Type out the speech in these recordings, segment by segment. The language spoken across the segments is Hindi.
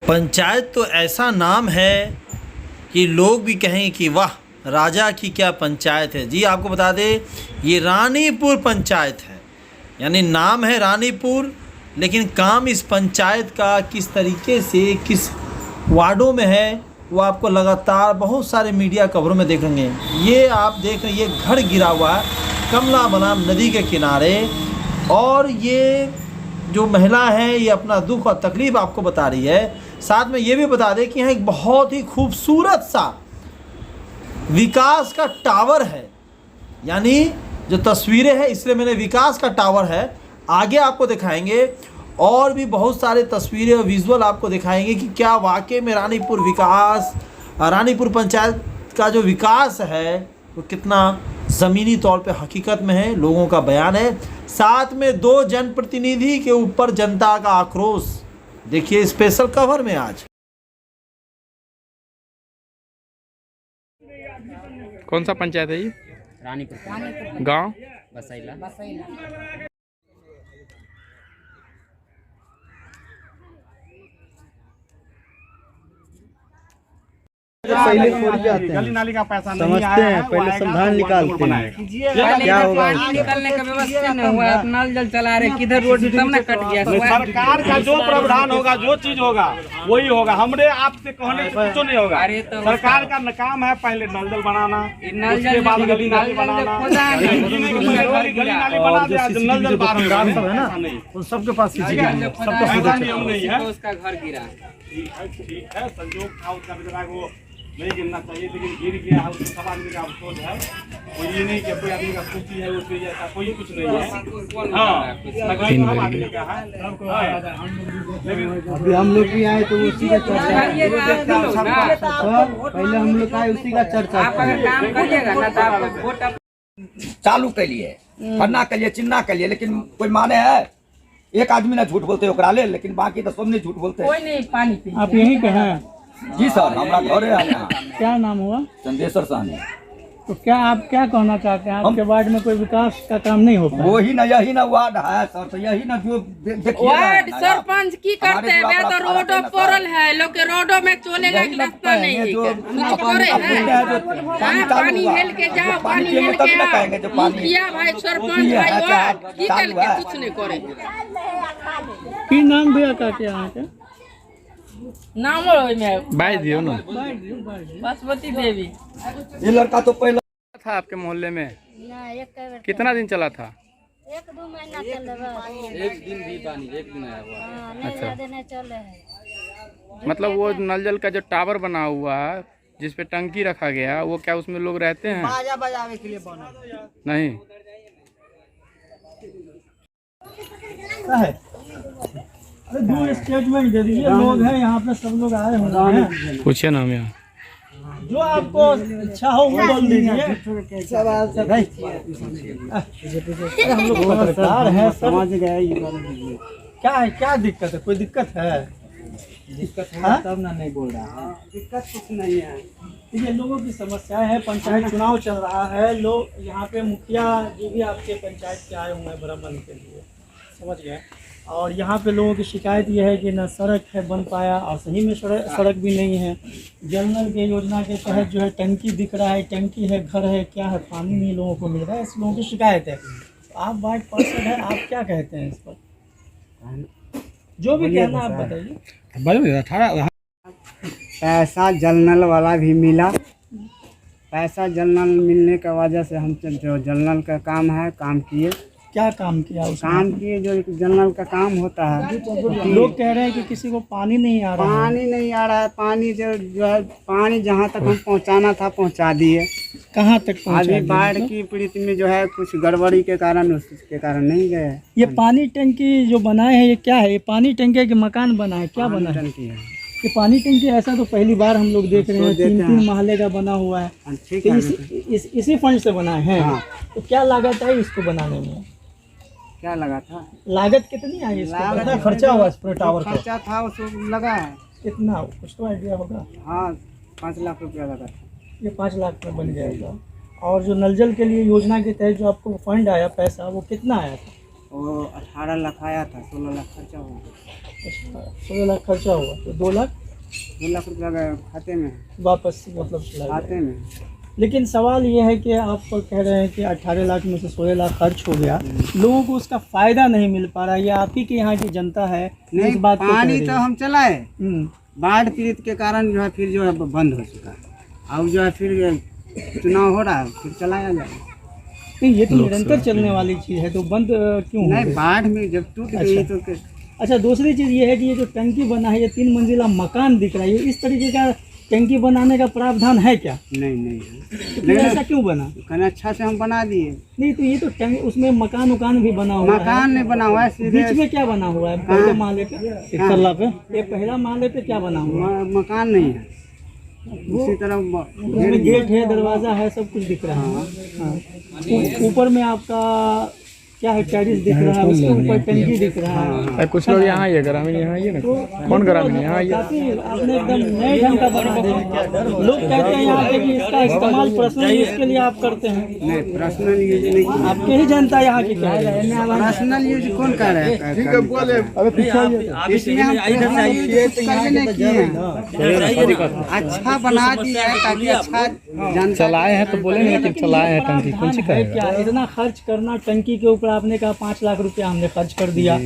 पंचायत तो ऐसा नाम है कि लोग भी कहेंगे कि वाह, राजा की क्या पंचायत है। जी आपको बता दें, ये रानीपुर पंचायत है, यानी नाम है रानीपुर, लेकिन काम इस पंचायत का किस तरीके से किस वार्डों में है वो आपको लगातार बहुत सारे मीडिया कवरों में देखेंगे। ये आप देख रहे हैं, ये घर गिरा हुआ है कमला बलान नदी के किनारे, और ये जो महिला है ये अपना दुख और तकलीफ़ आपको बता रही है। साथ में ये भी बता दें कि यहाँ एक बहुत ही खूबसूरत सा विकास का टावर है, यानी जो तस्वीरें हैं इसलिए मैंने विकास का टावर है, आगे आपको दिखाएंगे और भी बहुत सारे तस्वीरें और विजुअल आपको दिखाएंगे कि क्या वाकई में रानीपुर विकास, रानीपुर पंचायत का जो विकास है वो कितना ज़मीनी तौर पे हकीकत में है, लोगों का बयान है। साथ में दो जनप्रतिनिधि के ऊपर जनता का आक्रोश, देखिए स्पेशल कवर में आज। कौन सा पंचायत है ये? रानीपुर गांव बसैला। पहले गली नाली का पैसा नहीं आया है, पहले संधान निकालते हैं। क्या होगा? निकलने का व्यवस्था नहीं हुआ, नल जल चला रहे, किधर रोड तब ना कट गया। सरकार का जो प्रावधान होगा, जो चीज होगा वही होगा, हमरे आपसे कहने से कुछ नहीं होगा। सरकार का काम है पहले नल जल बनाना, उसके बाद गली नाली बनाना, गली नाली बना दिया, नल जल सब है ना, उन सबके पास पैसा नियम नहीं है, उसका घर गिरा। ठीक है, संजोग था उसका बेचारा को नहीं गिरना चाहिए, लेकिन गिर गया है, उसको सब आदमी का अफसोस है। कोई ये नहीं कि कोई आदमी का खुशी है उसमें, ऐसा कोई कुछ नहीं है। हाँ, सब आदमी का है, लेकिन अभी हम लोग भी आए तो उसी का चर्चा, पहले हम लोग आए उसी का चर्चा। आप अगर काम करिएगा ना तो आपको वोट चालू के लिए फरना के लिए चिन्ना के लिए, लेकिन कोई माने है? एक आदमी ना झूठ बोलते ओकरा ले, लेकिन बाकी तो सब नहीं झूठ बोलते। कोई नहीं पानी पी। आप यहीं के हैं? जी सर, हमारा घर है यहाँ। क्या नाम हुआ? चंदेश्वर साहनी। तो क्या आप क्या कहना चाहते हैं, आपके वार्ड में कोई विकास का काम नहीं हो पाया? वही ना, यही ना वार्ड है सर, तो यही ना जो देखिए वार्ड सरपंच की करते हैं, वे तो रोडो पोरल है, लोग के रोडो में चले का रास्ता नहीं है, कुछ करे है। पानी हेल के जाओ, पानी हेल के आओ, मुखिया भाई सरपंच भाई वार्ड की करके कुछ नहीं करे। की नाम भैया का क्या है? नाम में बाई दियो ना। बासमती देवी। ये लड़का तो पहले था आपके मोहल्ले में? ना, एक कितना दिन चला था? 1-2 महीना चल रहा है। एक दिन भी पानी एक दिन आया हुआ। हाँ, नहीं ज्यादा नहीं चले है। मतलब वो नल जल का जो टावर बना हुआ है जिस पे टंकी रखा गया, वो क्या उसमें लोग रहते हैं? बाजा बजावे के लिए बना नहीं। अरे दो स्टेटमेंट दे दीजिए, लोग हैं यहाँ पे, सब लोग आए हुए हैं। पूछे नाम यहाँ। जो आपको इच्छा हो वो बोल दीजिए। हम लोग पत्रकार हैं, समझ गए। क्या है, क्या दिक्कत है? कोई दिक्कत है? दिक्कत है तब ना नहीं बोल रहा है। दिक्कत कुछ नहीं है, ये लोगों की समस्या है। पंचायत चुनाव चल रहा है, लोग यहाँ पे मुखिया जी भी आपके पंचायत के आए हुए हैं भ्रमण के लिए, समझ गए। और यहाँ पे लोगों की शिकायत ये है कि न सड़क है बन पाया, और सही में सड़क भी नहीं है। जल नल के योजना के तहत जो है टंकी दिख रहा है, टंकी है, घर है, क्या है, पानी नहीं लोगों को मिल रहा है, ऐसे लोगों की शिकायत है। आप वार्ड पार्षद हैं, आप क्या कहते हैं इस पर? जो भी कहना आप बताइए। पैसा जल नल वाला भी मिला, पैसा जल नल मिलने की वजह से हम जो जल नल का काम है काम किए। क्या काम किया? उस काम किए जो जल नल का काम होता है। लोग कह रहे हैं कि किसी को पानी नहीं आ रहा है। पानी नहीं आ रहा है, पानी जो है पानी जहाँ तक हम पहुँचाना था पहुँचा दिए। कहाँ तक पहुँचा अभी दिए? बाढ़ की पीड़ित में जो है कुछ गड़बड़ी के कारण उसके कारण नहीं गए। ये पानी टंकी जो बनाए हैं ये क्या है? ये पानी टंकी के मकान बना है, क्या बना है? टंकी है ये पानी टंकी ऐसा तो पहली बार हम लोग देख रहे हैं, 3-3 महले का बना हुआ है। ठीक तो है, इसी फंड से बना है। हाँ। तो क्या लागत आई इसको बनाने में? क्या लगा था? लागत कितनी आई इसको? लागत कितना खर्चा हुआ इस पूरे टावर का? खर्चा था उसको लगा है। कितना, कुछ तो आइडिया होगा? हाँ, 5 लाख रुपया लगा था। ये 5 लाख में बन जाएगा। और जो नल जल के लिए योजना के तहत जो आपको फंड आया पैसा, वो कितना आया था? वो 18 लाख आया था, 16 लाख खर्चा हुआ। 16 लाख खर्चा हुआ, तो 2 लाख 2 लाख रुपया गए खाते में, वापस मतलब चला गया। खाते में। लेकिन सवाल ये है कि आप कह रहे हैं कि 18 लाख में से 16 लाख खर्च हो गया, लोगों को उसका फायदा नहीं मिल पा रहा है। ये आप ही के यहाँ की जनता है नहीं, इस बात को कह पानी रही तो है। हम चलाए, बाढ़ पीड़ित के कारण जो है फिर जो है बंद हो चुका है। अब जो है फिर चुनाव हो रहा है, फिर चलाया जाए। नहीं, ये तो निरंतर चलने वाली चीज़ है, तो बंद क्यों हो नहीं, गया? बाढ़ में जब टूट गई तो अच्छा, दूसरी चीज़ ये है कि ये जो टंकी बना है, ये 3 मंजिला मकान दिख रहा है, ये इस तरीके का टंकी बनाने का प्रावधान है क्या? नहीं तो फिर ऐसा क्यों बना? कहना अच्छा से हम बना दिए। नहीं, तो ये तो उसमें मकान भी बना हुआ है। मकान नहीं बना हुआ है, सीधे बीच में क्या बना हुआ है? पहले माले पे, एक तल्ला पे, ये पहला माले पे क्या बना हुआ है? मकान नहीं है। उसी तरह उसमें गेट है, दरवाजा है, सब कुछ दिख रहा है। हाँ। ऊपर में आपका क्या है, टेरिस दिख रहा है, उसके ऊपर टंकी दिख रहा है। कुछ लोग यहाँ आइए, ग्रामीण यहाँ आइए ना, कौन ग्रामीण यहाँ आइए। काफी आपने एकदम नए ढंग का बना दिया। लोग कहते हैं यहाँ पे कि इसका इस्तेमाल पर्सनल यूज के लिए आप करते हैं। नहीं, पर्सनल यूज नहीं। आपके ही जनता यहाँ की कह रहे हैं। पर्सनल यूज कौन कर रहा है? इसमें हम अच्छा बना दिया है ताकि अच्छा चलाए हैं तो बोले नहीं, लेकिन चलाए हैं टंकी कौन सी है क्या इतना खर्च करना टंकी के ऊपर? आपने कहा 5 लाख रुपया हमने खर्च कर दिया,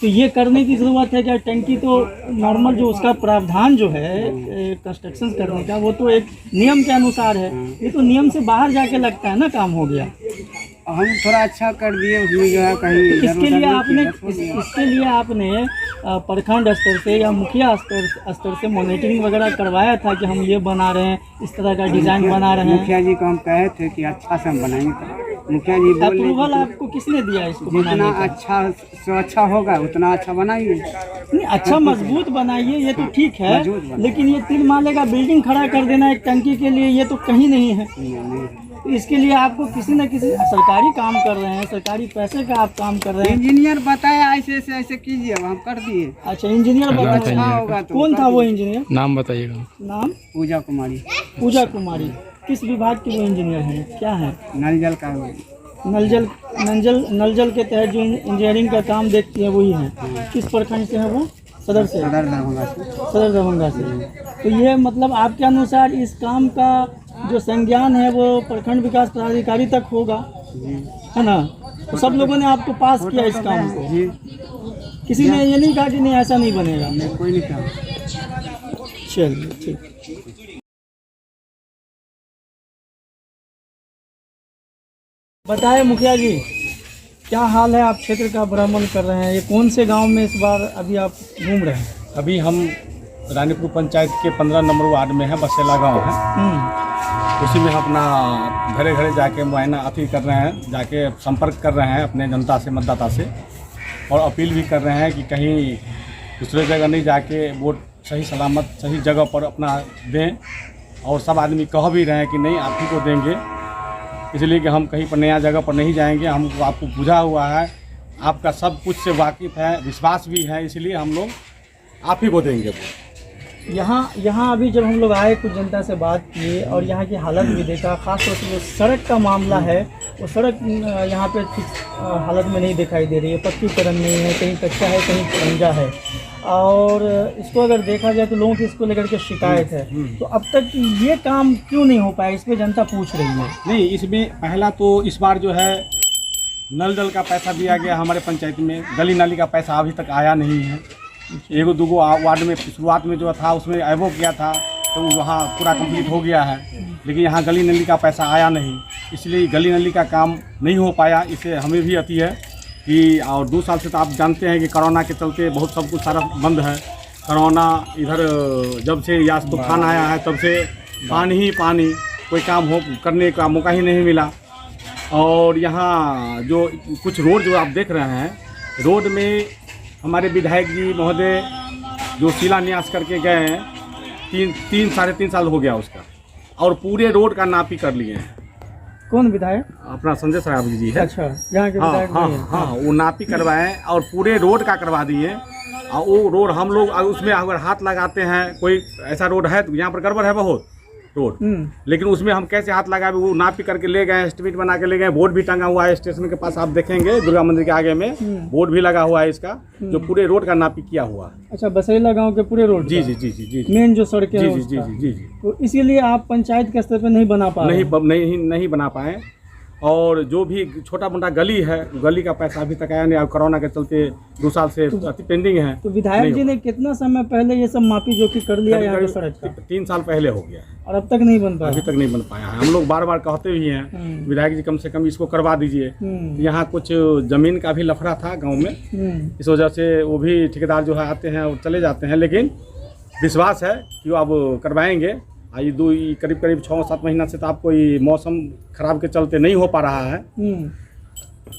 तो ये करने की ज़रूरत है क्या? टंकी तो नॉर्मल जो उसका प्रावधान जो है कंस्ट्रक्शन करने का, वो तो एक नियम के अनुसार है। ये तो नियम से बाहर जाके लगता है ना, काम हो गया। हम थोड़ा अच्छा कर दिए, उसमें जो है कहीं इसके लिए आपने प्रखंड स्तर से या मुखिया स्तर से मॉनिटरिंग वगैरह करवाया था कि हम ये बना रहे हैं, इस तरह का डिजाइन बना रहे हैं? मुखिया जी को हम कहे थे कि अच्छा से हम बनाएंगे, तो मुखिया जी बोले अप्रूवल आपको किसने दिया इसको बनाने जितना का? अच्छा से अच्छा होगा उतना अच्छा बनाइए। नहीं, अच्छा मजबूत बनाइए, ये तो ठीक है, लेकिन ये 3 माले का बिल्डिंग खड़ा कर देना एक टंकी के लिए, ये तो कहीं नहीं है। तो इसके लिए आपको किसी न किसी सरकारी काम कर रहे हैं, सरकारी पैसे का आप काम कर रहे हैं। इंजीनियर बताया ऐसे कीजिए, हम कर दिए। अच्छा, इंजीनियर बताया, अच्छा होगा तो कौन था वो इंजीनियर? नाम बताइएगा। नाम? पूजा कुमारी। पूजा कुमारी। किस विभाग के वो इंजीनियर हैं, क्या है? नल जल का। नल जल के तहत जो इंजीनियरिंग का काम देखती है वही है। किस प्रखंड से है वो? सदर से। सदर दरभंगा से। सदर दरभंगा से। तो ये मतलब आपके अनुसार इस काम का जो संज्ञान है वो प्रखंड विकास पदाधिकारी तक होगा, है ना? तो सब लोगों ने आपको पास किया इस काम को? किसी ने ये नहीं कहा कि नहीं ऐसा नहीं बनेगा? नहीं, कोई नहीं कहा। चलिए, ठीक। बताए मुखिया जी, क्या हाल है? आप क्षेत्र का भ्रमण कर रहे हैं, ये कौन से गांव में इस बार अभी आप घूम रहे हैं? अभी हम रानीपुर पंचायत के 15 नंबर वार्ड में है, बसेला गांव है। उसी में अपना घरे घरे जाके मुआयना अथी कर रहे हैं, जाके संपर्क कर रहे हैं अपने जनता से, मतदाता से, और अपील भी कर रहे हैं कि कहीं दूसरे जगह नहीं जाके वोट सही सलामत सही जगह पर अपना दें। और सब आदमी कह भी रहे हैं कि नहीं आप ही को देंगे, इसलिए कि हम कहीं पर नया जगह पर नहीं जाएंगे, हमको आपको बुझा हुआ है, आपका सब कुछ से वाकिफ़ है, विश्वास भी है, इसलिए हम लोग आप ही को देंगे। यहाँ अभी जब हम लोग आए, कुछ जनता से बात किए और यहाँ की हालत भी देखा, खासतौर से जो सड़क का मामला है, वो सड़क यहाँ पे ठीक हालत में नहीं दिखाई दे रही है, पक्कीकरण नहीं है, कहीं कच्चा है कहीं पंजा है। और इसको अगर देखा जाए तो लोगों की इसको लेकर के शिकायत है। तो अब तक ये काम क्यों नहीं हो पाया, इस पर जनता पूछ रही है। नहीं, इसमें पहला तो इस बार जो है नल जल का पैसा दिया गया हमारे पंचायत में, गली नाली का पैसा अभी तक आया नहीं है। एगो दूगो वार्ड में शुरुआत में जो था उसमें एवो किया था, तो वहाँ पूरा कंप्लीट हो गया है, लेकिन यहाँ गली नली का पैसा आया नहीं, इसलिए गली नली का काम नहीं हो पाया। इससे हमें भी अति है कि, और 2 साल से तो आप जानते हैं कि कोरोना के चलते बहुत सब कुछ सारा बंद है। कोरोना इधर जब से या तूफान आया है तब से पानी ही पानी, कोई काम हो करने का मौका ही नहीं मिला। और यहाँ जो कुछ रोड जो आप देख रहे हैं, रोड में हमारे विधायक जी महोदय जो शिलान्यास करके गए हैं, 3 3.5 साल हो गया उसका, और पूरे रोड का नापी कर लिए हैं। कौन विधायक? अपना संजय सरावगी जी है। अच्छा, यहाँ के विधायक? हाँ, वो नापी करवाए और पूरे रोड का करवा दिए। और वो रोड हम लोग उसमें अगर हाथ लगाते हैं, कोई ऐसा रोड है तो यहाँ पर गड़बड़ है बहुत, रोड, लेकिन उसमें हम कैसे हाथ लगाए, वो नापी करके ले गए, एस्टिमेट बना के ले गए। बोर्ड भी टंगा हुआ है स्टेशन के पास, आप देखेंगे दुर्गा मंदिर के आगे में बोर्ड भी लगा हुआ है इसका, जो पूरे रोड का नापी किया हुआ है। अच्छा, बसैला गांव के पूरे रोड? जी जी जी जी जी मेन जो सड़कें जी हैं जी उसका। जी जी जी। तो इसीलिए आप पंचायत के स्तर पर नहीं बना पा रहे? नहीं बना पाए। और जो भी छोटा मोटा गली है, गली का पैसा अभी तक आया नहीं, अब कोरोना के चलते 2 साल से अति पेंडिंग है। तो विधायक जी ने कितना समय पहले ये सब मापी जोखी कर लिया यहाँ पे सड़क का? 3 साल पहले हो गया और अब तक नहीं बन पाया? अभी तक नहीं बन पाया है। हम लोग बार बार कहते भी हैं विधायक जी कम से कम इसको करवा दीजिए। यहाँ कुछ जमीन का भी लफड़ा था गाँव में, इस वजह से वो भी ठेकेदार जो है आते हैं और चले जाते हैं, लेकिन विश्वास है कि वो अब करवाएंगे। करीब 6-7 महीना से तो आपको ये मौसम खराब के चलते नहीं हो पा रहा है,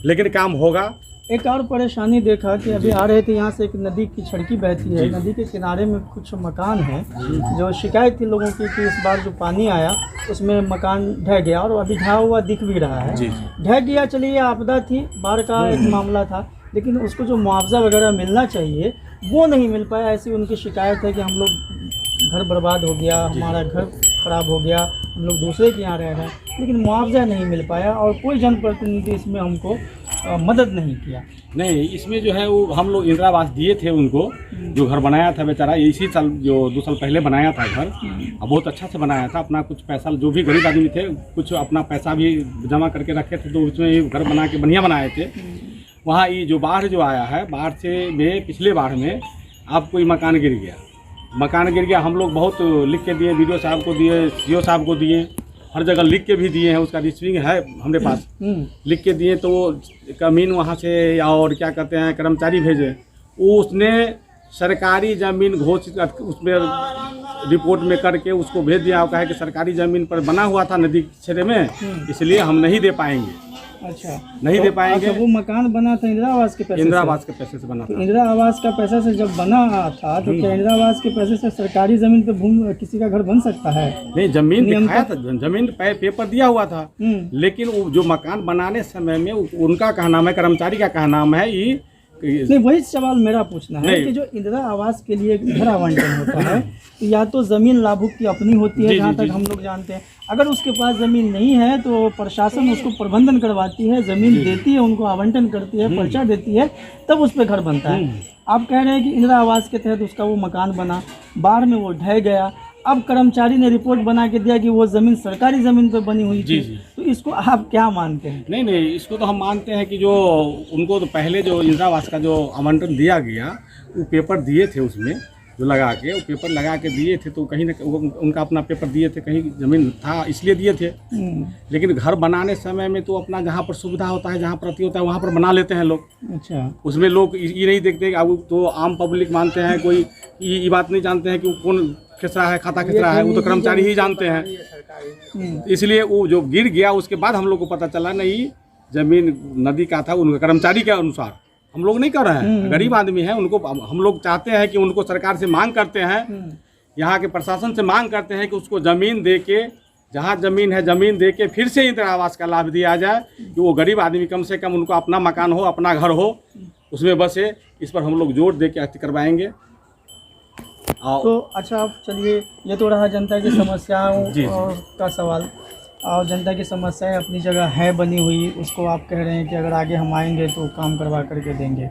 लेकिन काम होगा। एक और परेशानी देखा कि अभी आ रहे थे यहाँ से, एक नदी की सड़की बहती है, नदी के किनारे में कुछ मकान है, जो शिकायत थी लोगों की कि इस बार जो पानी आया उसमें मकान ढह गया, और अभी ढहा हुआ दिख भी रहा है। ढह गया, चलिए आपदा थी, बाढ़ का एक मामला था, लेकिन उसको जो मुआवजा वगैरह मिलना चाहिए वो नहीं मिल पाया। ऐसी उनकी शिकायत है कि हम लोग घर बर्बाद हो गया, हमारा घर खराब हो गया, हम लोग दूसरे के यहाँ रह रहे हैं, लेकिन मुआवजा नहीं मिल पाया और कोई जनप्रतिनिधि इसमें हमको मदद नहीं किया। नहीं, इसमें जो है वो हम लोग इंदिरा आवास दिए थे उनको, जो घर बनाया था बेचारा इसी साल, जो 2 साल पहले बनाया था घर, अब बहुत अच्छा से बनाया था। अपना कुछ पैसा, जो भी गरीब आदमी थे कुछ अपना पैसा भी जमा करके रखे थे, तो उसमें घर बना के बढ़िया बनाए थे। वहाँ ये जो बाढ़ जो आया है, बाढ़ से में पिछले बाढ़ में आपको ये मकान गिर गया। हम लोग बहुत लिख के दिए, वीडियो साहब को दिए, सीओ साहब को दिए, हर जगह लिख के भी दिए हैं, उसका रिसीविंग है हमारे पास, लिख के दिए। तो कमीन वहाँ से और क्या कहते हैं कर्मचारी भेजे, उसने सरकारी ज़मीन घोषित उसमें रिपोर्ट में करके उसको भेज दिया और कहा कि सरकारी ज़मीन पर बना हुआ था नदी क्षेत्र में, इसलिए हम नहीं दे पाएंगे। अच्छा, नहीं दे पाएंगे। वो मकान बना था इंदिरा आवास के पैसे? इंदिरा आवास के पैसे से बना था। तो इंदिरा आवास का पैसा से जब बना था तो क्या इंदिरा आवास के पैसे से सरकारी जमीन पे किसी का घर बन सकता है? नहीं, जमीन दिखाया था, जमीन पेपर दिया हुआ था, लेकिन वो जो मकान बनाने समय में उनका कहना है, कर्मचारी का कहना है ये नहीं। वही सवाल मेरा पूछना है कि जो इंदिरा आवास के लिए घर आवंटन होता है, तो या तो जमीन लाभुक की अपनी होती है, जहाँ तक हम लोग जानते हैं, अगर उसके पास जमीन नहीं है तो प्रशासन उसको प्रबंधन करवाती है, जमीन देती है, उनको आवंटन करती है, पर्चा देती है, तब उस पर घर बनता है। आप कह रहे हैं कि इंदिरा आवास के तहत उसका वो मकान बना, बाढ़ में वो ढह गया, अब कर्मचारी ने रिपोर्ट बना के दिया कि वो ज़मीन सरकारी ज़मीन पर बनी हुई थी, तो इसको आप क्या मानते हैं? नहीं, इसको तो हम मानते हैं कि जो उनको तो पहले जो इंदिरा आवास का जो आवंटन दिया गया, वो पेपर दिए थे उसमें जो लगा के, वो पेपर लगा के दिए थे, तो कहीं ना उनका अपना पेपर दिए थे, कहीं ज़मीन था इसलिए दिए थे। लेकिन घर बनाने समय में तो अपना जहाँ पर सुविधा होता है, जहाँ पर अति होता है, वहाँ पर बना लेते हैं लोग। अच्छा, उसमें लोग ये नहीं देखते, अब तो आम पब्लिक मानते हैं, कोई ये बात नहीं जानते हैं कि वो कौन खिसरा है, खाता खिसरा है, वो तो कर्मचारी ही जानते हैं। इसलिए वो जो गिर गया उसके बाद हम लोग को पता चला नहीं जमीन नदी का था, उनका कर्मचारी के अनुसार। हम लोग नहीं कर रहे हैं, गरीब आदमी हैं, उनको हम लोग चाहते हैं कि उनको सरकार से मांग करते हैं, यहाँ के प्रशासन से मांग करते हैं कि उसको ज़मीन दे के, जहाँ ज़मीन है ज़मीन दे के फिर से इंदिरा आवास का लाभ दिया जाए, कि वो गरीब आदमी कम से कम उनको अपना मकान हो, अपना घर हो, उसमें बसे। इस पर हम लोग जोर दे के हत्या करवाएंगे। तो अच्छा, अब चलिए, ये तो रहा जनता की समस्याओं का सवाल, और जनता की समस्याएं अपनी जगह है बनी हुई, उसको आप कह रहे हैं कि अगर आगे हम आएंगे तो काम करवा करके देंगे।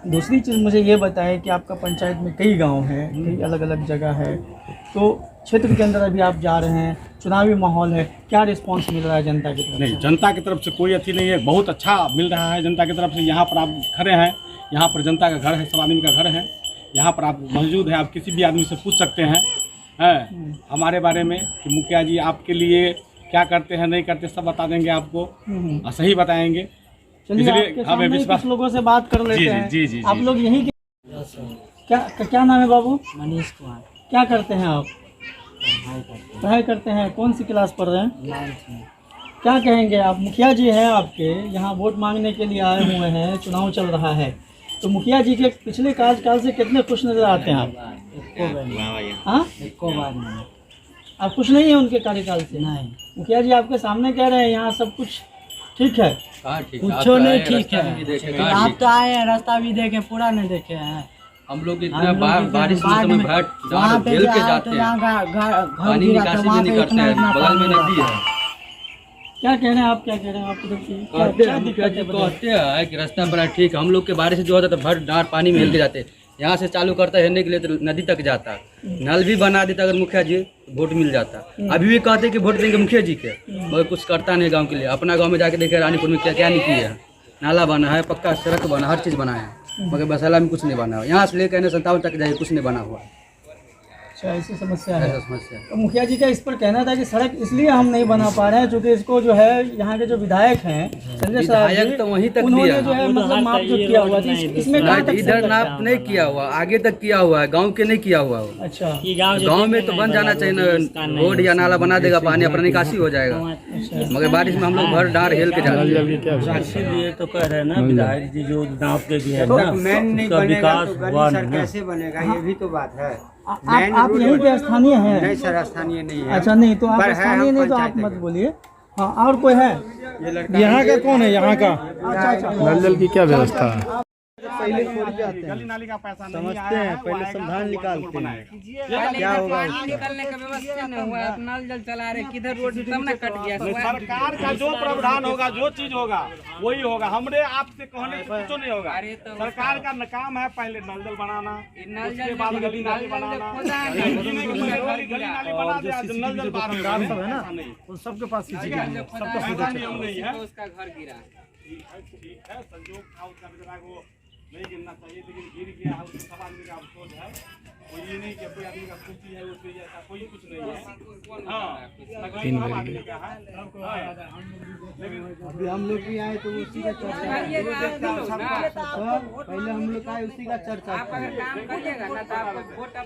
दूसरी चीज़ मुझे ये बताएं कि आपका पंचायत में कई गांव हैं, कई अलग अलग जगह है, तो क्षेत्र के अंदर अभी आप जा रहे हैं, चुनावी माहौल है, क्या रिस्पांस मिल रहा है जनता की तरफ? नहीं, जनता की तरफ से कोई अति नहीं है, बहुत अच्छा मिल रहा है जनता की तरफ से। यहाँ पर आप खड़े हैं, यहाँ पर जनता का घर है, सब आदमी का घर है, यहाँ पर आप मौजूद है, आप किसी भी आदमी से पूछ सकते हैं हमारे बारे में कि मुखिया जी आपके लिए क्या करते हैं, नहीं करते, सब बता देंगे आपको, और सही बताएंगे। चलिए, हमें विश्वास, लोगों से बात कर लेते हैं। जी, आप लोग यहीं के क्या नाम है बाबू? मनीष कुमार। क्या करते हैं आप? पढ़ाई करते हैं। कौन सी क्लास पढ़ रहे हैं? 9th में। क्या कहेंगे आप? मुखिया जी हैं आपके यहाँ, वोट मांगने के लिए आए हुए हैं, चुनाव चल रहा है, तो मुखिया जी के पिछले कार्यकाल से कितने खुश नजर आते हैं आप? एको बार नहीं। आप खुश नहीं है उनके कार्यकाल से? नहीं। मुखिया जी आपके सामने कह रहे हैं यहाँ सब कुछ ठीक है? कुछ नहीं ठीक है। आप तो आए हैं, रास्ता भी देखे, पूरा नहीं देखे हैं। हम लोग इतना बारिश के समय डाल झेल के जाते हैं, पानी निकासी भी नहीं करते हैं, बगल में नदी है। क्या कह रहे हैं आप, क्या कह रहे हैं आप? कहते हैं कि रास्ता बड़ा ठीक है, हम लोग के बारिश जो होता है तो भर डाँट पानी में हिल के जाते, यहाँ से चालू करता है हेलने के लिए तो नदी तक जाता। नल भी बना देता अगर मुखिया जी वोट मिल जाता। अभी भी कहते कि वोट देंगे मुखिया जी के, मगर कुछ करता नहीं गांव के लिए। अपना गांव में जाके देखे रानीपुर में क्या क्या नहीं किया है, नाला बना है, पक्का सड़क बना, हर चीज़ बना है, मगर बसाला में कुछ नहीं बना हुआ। यहाँ से लेकर 57 तक जाए कुछ नहीं बना हुआ। अच्छा, ऐसी समस्या है। ऐसा समस्या। तो मुखिया जी का इस पर कहना था कि सड़क इसलिए हम नहीं बना पा रहे हैं क्योंकि इसको जो है यहाँ के जो विधायक हैं संजय साहब जी, तो वहीं तक उन्होंने जो है मतलब माप जो किया हुआ था, इसमें कहाँ तक इधर नाप नहीं किया हुआ, आगे तक किया हुआ है, गांव के नहीं किया हुआ। अच्छा, गांव में तो बन जाना चाहिए ना, रोड या नाला बना देगा, पानी अपना निकासी हो जाएगा, मगर बारिश में हम लोग भर डार हेल के जाते हैं। इसीलिए तो कह रहे हैं ना विधायक जी जो नाप के भी है ना, उसका विकास हुआ नहीं ना। कैसे बनेगा, ये भी तो बात है। आप यहीं के स्थानीय हैं? नहीं सर, स्थानीय नहीं है। अच्छा, नहीं तो आप स्थानीय नहीं तो आप मत बोलिए। हाँ, और कोई है यहाँ का? कौन है यहाँ का? अच्छा, नल जल की क्या व्यवस्था है? पहले गली नाली का पैसा नहीं समझते आया है, हैं, वो पहले आएगा संधान तो निकालते हैं, बनाएगा। क्या होगा? निकलने का व्यवस्था नहीं हुआ, नल जल चला रहे, किधर रोड तब ना कट गया। सरकार का जो प्रावधान होगा, जो चीज होगा वही होगा। हमरे आपसे कहने से कुछ नहीं होगा। सरकार का काम है पहले नल जल बनाना, उसके बाद गली नाली बनाना, गली नाली बना दिया, नल जल बाहर सब है ना, उन सबके पास सबका नियम नहीं है। उसका घर गिरा। ठीक है, संजोग था उसका बेचारा को नहीं गिरना चाहिए, लेकिन गिर गया है, उसको सब आदमी का अफसोस है। कोई ये नहीं कि कोई आदमी का खुशी है, उसमें ऐसा कोई कुछ नहीं है। हाँ, तकलीफ सब आदमी का है। अभी हम लोग भी आए तो उसी का चर्चा, पहले हम लोग आए उसी का चर्चा। आप अगर काम करिएगा ना तो आपको वोट